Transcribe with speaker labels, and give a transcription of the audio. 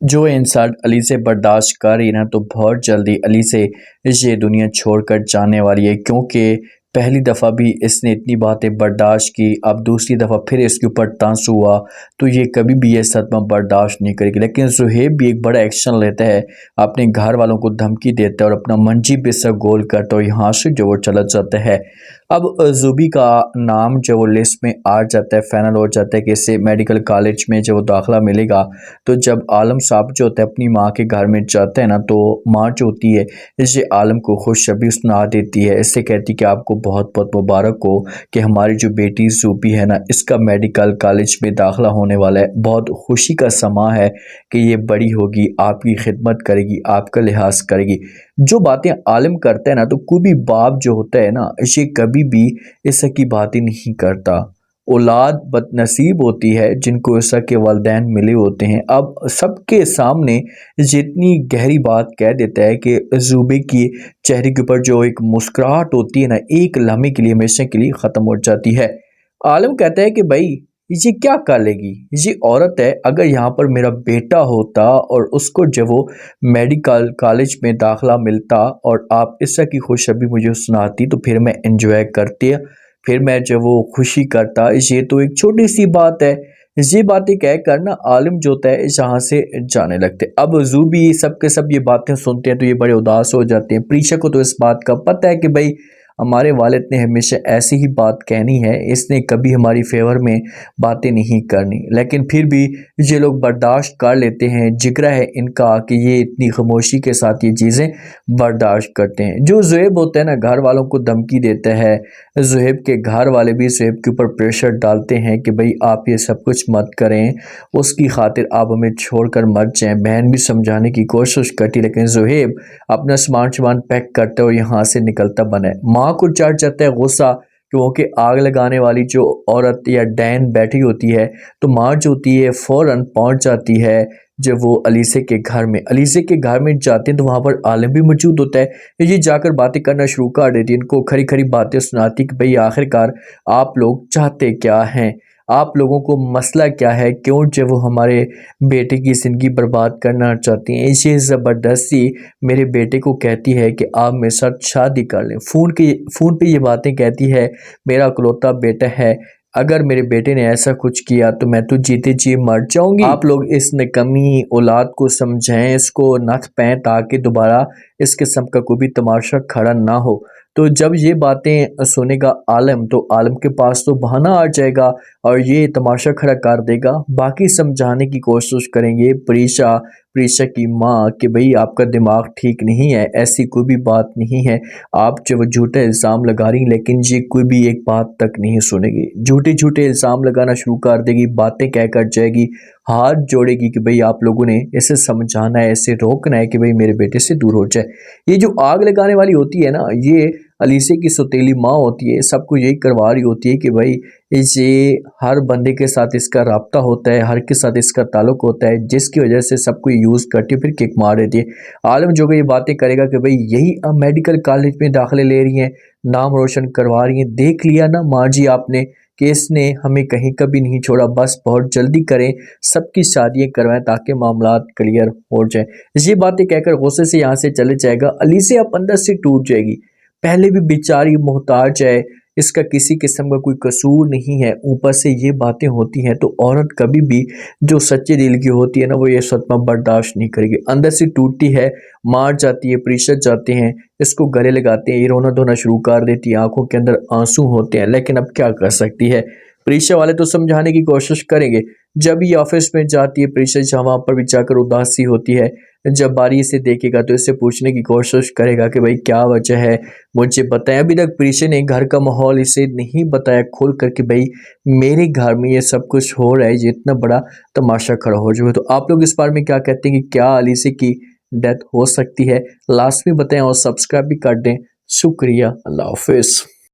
Speaker 1: जो इंसान अली से बर्दाश्त कर रही है ना, तो बहुत जल्दी अली से ये दुनिया छोड़कर जाने वाली है, क्योंकि पहली दफ़ा भी इसने इतनी बातें बर्दाश्त की, अब दूसरी दफ़ा फिर इसके ऊपर तंज हुआ, तो ये कभी भी ये सदमा बर्दाश्त नहीं करेगी। लेकिन ज़ुहैब भी एक बड़ा एक्शन लेता है, अपने घर वालों को धमकी देता है और अपना मंजी पे सब गोल करता है और यहाँ से जो वो चला जाता है। अब ज़ुबी का नाम जो वो लिस्ट में आ जाता है, फाइनल हो जाता है कि इसे मेडिकल कॉलेज में जो वो दाखिला मिलेगा। तो जब आलम साहब जो होता है अपनी माँ के घर में जाता है ना, तो माँ जो होती है इसे आलम को खुशखबरी सुना देती है। इससे कहती है कि आपको बहुत बहुत मुबारक हो कि हमारी जो बेटी ज़ुबी है ना, इसका मेडिकल कॉलेज में दाखिला होने वाला है। बहुत खुशी का समा है कि ये बड़ी होगी, आपकी खिदमत करेगी, आपका लिहाज करेगी। जो बातें आलिम करता है ना, तो कोई भी बाप जो होता है ना, ये कभी भी इस की बातें नहीं करता। औलाद बदनसीब होती है जिनको इस के वालिदैन मिले होते हैं। अब सबके सामने जितनी गहरी बात कह देता है कि ज़ुबी की चेहरे के ऊपर जो एक मुस्कुराहट होती है ना, एक लम्हे के लिए हमेशा के लिए ख़त्म हो जाती है। आलम कहता है कि भाई ये क्या कर लेगी, ये औरत है। अगर यहाँ पर मेरा बेटा होता और उसको जब वो मेडिकल कॉलेज में दाखिला मिलता और आप इससे की खुशखबरी मुझे सुनाती, तो फिर मैं एंजॉय करती, फिर मैं जब वो खुशी करता। ये तो एक छोटी सी बात है। ये बातें कह कर ना आलिम जो होता है यहाँ से जाने लगते। अब ज़ुबी सब के सब ये बातें सुनते हैं तो ये बड़े उदास हो जाते हैं। प्रीशा को तो इस बात का पता है कि भाई हमारे वालिद ने हमेशा ऐसी ही बात कहनी है, इसने कभी हमारी फेवर में बातें नहीं करनी। लेकिन फिर भी ये लोग बर्दाश्त कर लेते हैं। जिगरा है इनका कि ये इतनी खामोशी के साथ ये चीज़ें बर्दाश्त करते हैं। जो ज़ुहैब होता है ना, घर वालों को धमकी देता है। ज़ुहैब के घर वाले भी ज़ुहैब के ऊपर प्रेशर डालते हैं कि भाई आप ये सब कुछ मत करें, उसकी खातिर आप हमें छोड़कर मत जाएं। बहन भी समझाने की कोशिश करती, लेकिन ज़ुहैब अपना सामान पैक करता है और यहाँ से निकलता बना है। माँ को चढ़ जाता है गुस्सा, क्योंकि आग लगाने वाली जो औरत या डैन बैठी होती है, तो माँ जो होती है फ़ौरन पहुँच जाती है। जब वो अलीसे के घर में जाते हैं तो वहाँ पर आलिम भी मौजूद होता है। ये जाकर बातें करना शुरू कर देती है, इनको खरी खरी बातें सुनाती कि भाई आखिरकार आप लोग चाहते क्या हैं, आप लोगों को मसला क्या है, क्यों जो वो हमारे बेटे की ज़िंदगी बर्बाद करना चाहती हैं। ये ज़बरदस्ती मेरे बेटे को कहती है कि आप मेरे साथ शादी कर लें। फ़ोन पे ये बातें कहती है, मेरा इकलौता बेटा है, अगर मेरे बेटे ने ऐसा कुछ किया तो मैं तो जीते जी मर जाऊंगी। आप लोग इस निकम्मी औलाद को समझाएं, इसको नथ पाएं, ताकि दोबारा इस किस्म का कोई भी तमाशा खड़ा ना हो। तो जब ये बातें सुनेगा आलम, तो आलम के पास तो बहाना आ जाएगा और ये तमाशा खड़ा कर देगा। बाकी समझाने की कोशिश करेंगे प्रीशा की माँ कि भाई आपका दिमाग ठीक नहीं है, ऐसी कोई भी बात नहीं है, आप जो वो झूठे इल्ज़ाम लगा रही। लेकिन ये कोई भी एक बात तक नहीं सुनेगी, झूठे झूठे इल्ज़ाम लगाना शुरू कर देगी, बातें कह कर जाएगी, हाथ जोड़ेगी कि भाई आप लोगों ने इसे समझाना है, इसे रोकना है कि भाई मेरे बेटे से दूर हो जाए। ये जो आग लगाने वाली होती है ना, ये अलीसे की सौतेली माँ होती है, सबको यही करवा रही होती है कि भाई ये हर बंदे के साथ इसका राब्ता होता है, हर के साथ इसका ताल्लुक होता है, जिसकी वजह से सबको यूज़ करती है, फिर किक मार देती है। आलम जो कि ये बातें करेगा कि भाई यही मेडिकल कॉलेज में दाखिले ले रही हैं, नाम रोशन करवा रही हैं, देख लिया ना माँ जी आपने कि इसने हमें कहीं कभी नहीं छोड़ा, बस बहुत जल्दी करें, सबकी शादियाँ करवाएं ताकि मामलात क्लियर हो जाए। ये बातें कहकर गुस्से से यहाँ से चले जाएगा। अलीसे अब अंदर से टूट जाएगी। पहले भी बेचारी मोहताज है, इसका किसी किस्म का कोई कसूर नहीं है, ऊपर से ये बातें होती हैं, तो औरत कभी भी जो सच्चे दिल की होती है ना, वो ये सदमा बर्दाश्त नहीं करेगी, अंदर से टूटती है, मार जाती है। प्रीशा जाते हैं, इसको गले लगाते हैं, ये रोना धोना शुरू कर देती है, आंखों के अंदर आंसू होते हैं, लेकिन अब क्या कर सकती है। प्रीशा वाले तो समझाने की कोशिश करेंगे। जब ये ऑफिस में जाती है प्रीशा, जहाँ वहाँ पर भी जाकर उदासी होती है, जब बारी से देखेगा तो इससे पूछने की कोशिश करेगा कि भाई क्या वजह है, मुझे बताया। अभी तक प्रीशा ने घर का माहौल इसे नहीं बताया खोल कर कि भाई मेरे घर में ये सब कुछ हो रहा है, ये इतना बड़ा तमाशा खड़ा हो चुका है। तो आप लोग इस बारे में क्या कहते हैं कि क्या अलीसे की डेथ हो सकती है? लास्ट में बताएं और सब्सक्राइब भी कर दें। शुक्रिया, अल्लाह हाफिज़।